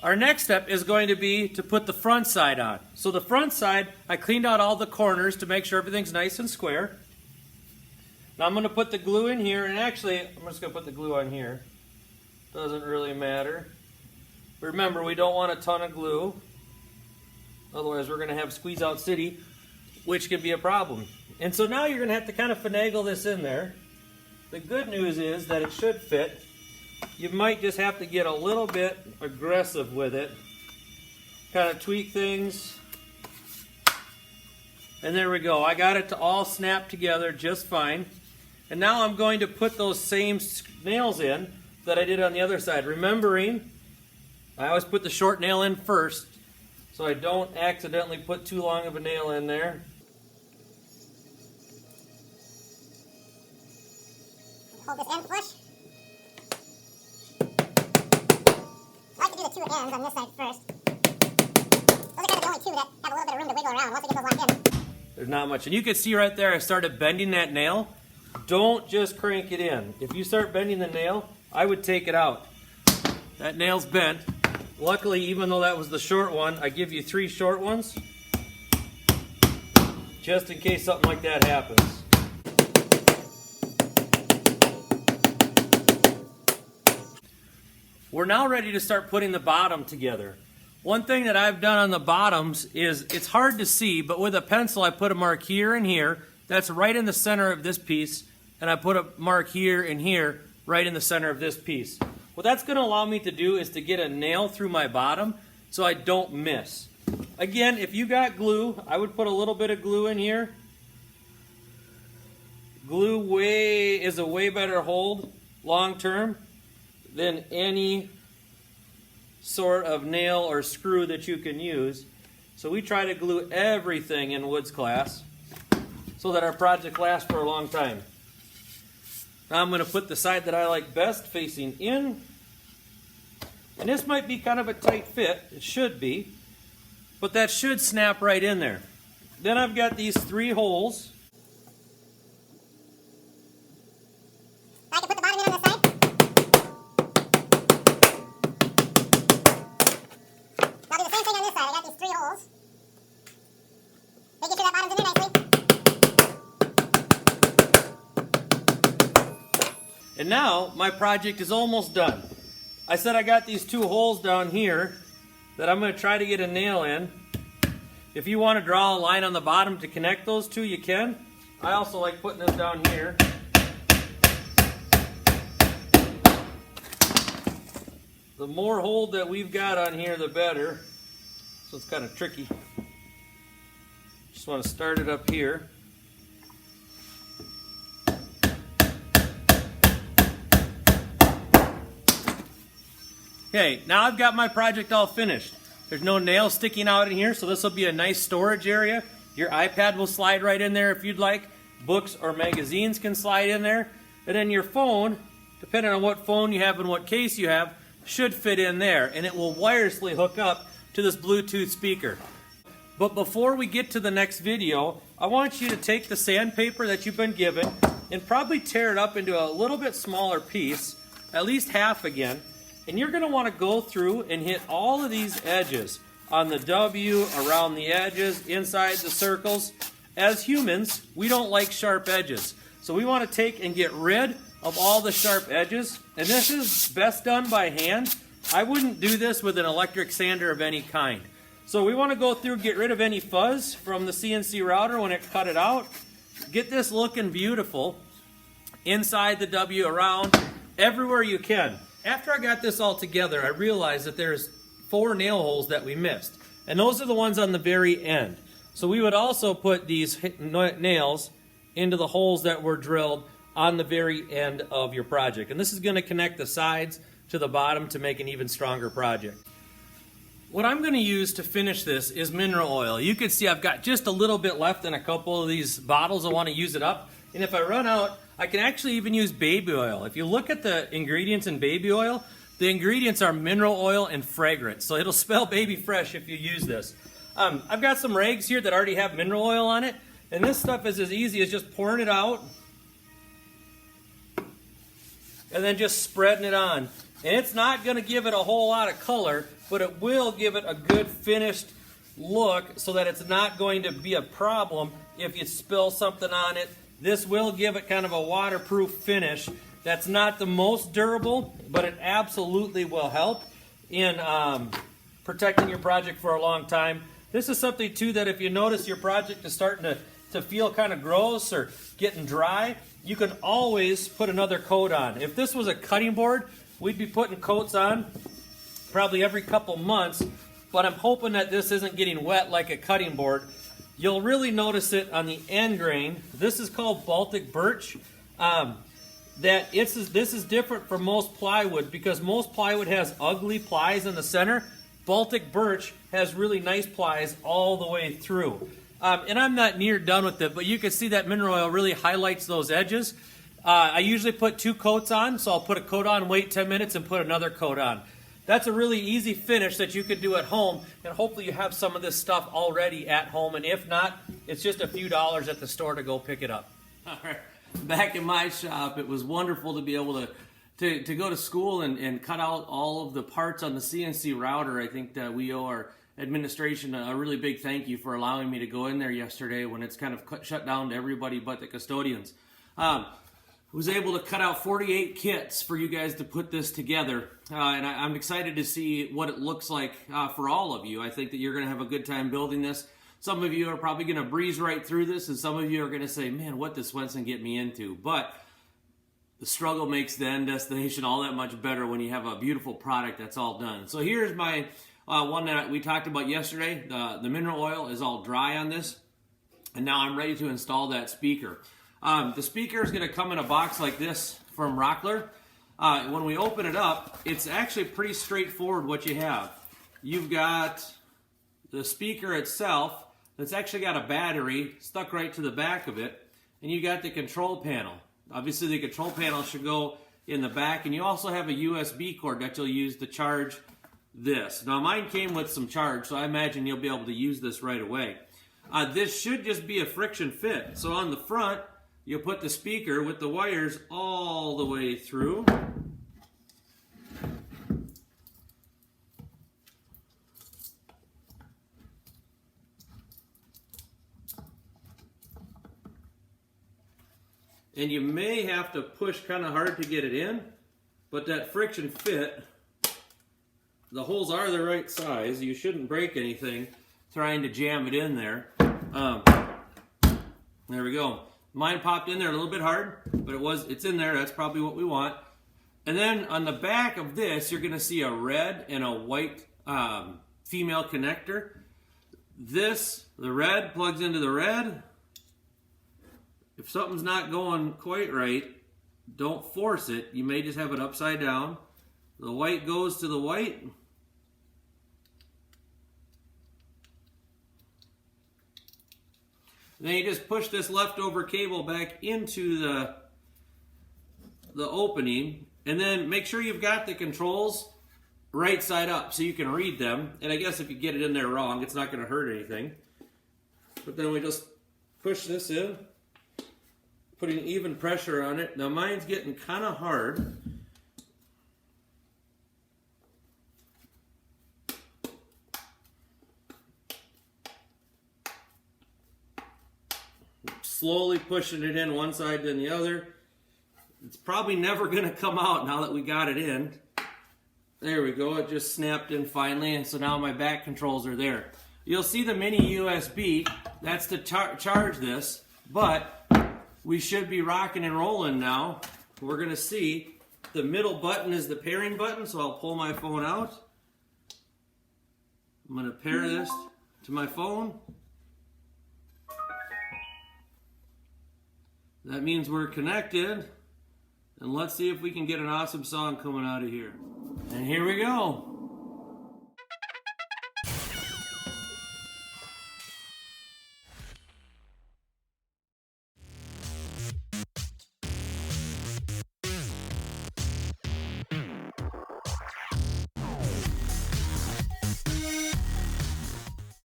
Our next step is going to be to put the front side on. So the front side, I cleaned out all the corners to make sure everything's nice and square. Now I'm going to put the glue in here, and actually I'm just going to put the glue on here. Doesn't really matter. Remember, we don't want a ton of glue. Otherwise we're going to have squeeze out city, which can be a problem. And so now you're going to have to kind of finagle this in there. The good news is that it should fit. You might just have to get a little bit aggressive with it. Kind of tweak things. And there we go. I got it to all snap together just fine. And now I'm going to put those same nails in that I did on the other side. Remembering, I always put the short nail in first, so I don't accidentally put too long of a nail in there. Hold this end flush. I like to do the two ends on this side first. Those are kind of the only two that have a little bit of room to wiggle around. Once I get those locked in, there's not much. And you can see right there I started bending that nail. Don't just crank it in. If you start bending the nail, I would take it out. That nail's bent. Luckily, even though that was the short one, I give you 3 short ones just in case something like that happens. We're now ready to start putting the bottom together. One thing that I've done on the bottoms is, it's hard to see, but with a pencil I put a mark here and here. That's right in the center of this piece. And I put a mark here and here, right in the center of this piece. What that's going to allow me to do is to get a nail through my bottom so I don't miss. Again, if you got glue, I would put a little bit of glue in here. Glue is a way better hold long term than any sort of nail or screw that you can use. So we try to glue everything in Woods class so that our project lasts for a long time. Now I'm going to put the side that I like best facing in. And this might be kind of a tight fit. It should be. But that should snap right in there. Then I've got these 3 holes. I can put the bottom in on this side. I'll do the same thing on this side. I got these 3 holes. Making sure that bottom's in there nicely. And now my project is almost done. I said I got these 2 holes down here that I'm going to try to get a nail in. If you want to draw a line on the bottom to connect those 2, you can. I also like putting this down here. The more hold that we've got on here, the better. So it's kind of tricky. Just want to start it up here. Okay, now I've got my project all finished. There's no nails sticking out in here, so this will be a nice storage area. Your iPad will slide right in there if you'd like. Books or magazines can slide in there. And then your phone, depending on what phone you have and what case you have, should fit in there. And it will wirelessly hook up to this Bluetooth speaker. But before we get to the next video, I want you to take the sandpaper that you've been given and probably tear it up into a little bit smaller piece, at least half again. And you're going to want to go through and hit all of these edges on the W, around the edges, inside the circles. As humans, we don't like sharp edges. So we want to take and get rid of all the sharp edges. And this is best done by hand. I wouldn't do this with an electric sander of any kind. So we want to go through, get rid of any fuzz from the CNC router when it cut it out. Get this looking beautiful inside the W, around, everywhere you can. After I got this all together, I realized that there's 4 nail holes that we missed. And those are the ones on the very end. So we would also put these nails into the holes that were drilled on the very end of your project. And this is going to connect the sides to the bottom to make an even stronger project. What I'm going to use to finish this is mineral oil. You can see I've got just a little bit left in a couple of these bottles. I want to use it up. And if I run out, I can actually even use baby oil. If you look at the ingredients in baby oil, the ingredients are mineral oil and fragrance. So it'll smell baby fresh if you use this. I've got some rags here that already have mineral oil on it. And this stuff is as easy as just pouring it out and then just spreading it on. And it's not going to give it a whole lot of color, but it will give it a good finished look so that it's not going to be a problem if you spill something on it. This will give it kind of a waterproof finish. That's not the most durable, but it absolutely will help in protecting your project for a long time. This is something too that if you notice your project is starting to feel kind of gross or getting dry, you can always put another coat on. If this was a cutting board, we'd be putting coats on probably every couple months, but I'm hoping that this isn't getting wet like a cutting board. You'll really notice it on the end grain. This is called Baltic birch. This is different from most plywood because most plywood has ugly plies in the center. Baltic birch has really nice plies all the way through. And I'm not near done with it, but you can see that mineral oil really highlights those edges. I usually put 2 coats on, so I'll put a coat on, wait 10 minutes, and put another coat on. That's a really easy finish that you could do at home, and hopefully you have some of this stuff already at home, and if not, it's just a few dollars at the store to go pick it up. All right. Back in my shop, it was wonderful to be able to go to school and cut out all of the parts on the CNC router. I think that we owe our administration a really big thank you for allowing me to go in there yesterday when it's kind of shut down to everybody but the custodians. Was able to cut out 48 kits for you guys to put this together, and I'm excited to see what it looks like for all of you. I think that you're going to have a good time building this. Some of you are probably going to breeze right through this, and some of you are going to say, man, what did Swenson get me into? But the struggle makes the end destination all that much better when you have a beautiful product that's all done. So here's my one that we talked about yesterday. The mineral oil is all dry on this, and now I'm ready to install that speaker. The speaker is going to come in a box like this from Rockler. When we open it up, it's actually pretty straightforward what you have. You've got the speaker itself that's actually got a battery stuck right to the back of it, and you got the control panel. Obviously the control panel should go in the back, and you also have a USB cord that you'll use to charge this. Now mine came with some charge, so I imagine you'll be able to use this right away. This should just be a friction fit. So on the front, you'll put the speaker with the wires all the way through. And you may have to push kind of hard to get it in, but that friction fit, the holes are the right size. You shouldn't break anything trying to jam it in there. There we go. Mine popped in there a little bit hard, but it's in there. That's probably what we want. And then on the back of this, you're going to see a red and a white female connector. The red plugs into the red. If something's not going quite right, don't force it. You may just have it upside down. The white goes to the white. Then you just push this leftover cable back into the opening, and then make sure you've got the controls right side up so you can read them. And I guess if you get it in there wrong, it's not going to hurt anything. But then we just push this in, putting even pressure on it. Now mine's getting kind of hard. Slowly pushing it in one side then the other. It's probably never going to come out now that we got it in. There we go. It just snapped in finally, and so now my back controls are there. You'll see the mini USB. That's to charge this, but we should be rocking and rolling now. We're going to see the middle button is the pairing button, so I'll pull my phone out. I'm going to pair this to my phone. That means we're connected, and let's see if we can get an awesome song coming out of here. And here we go.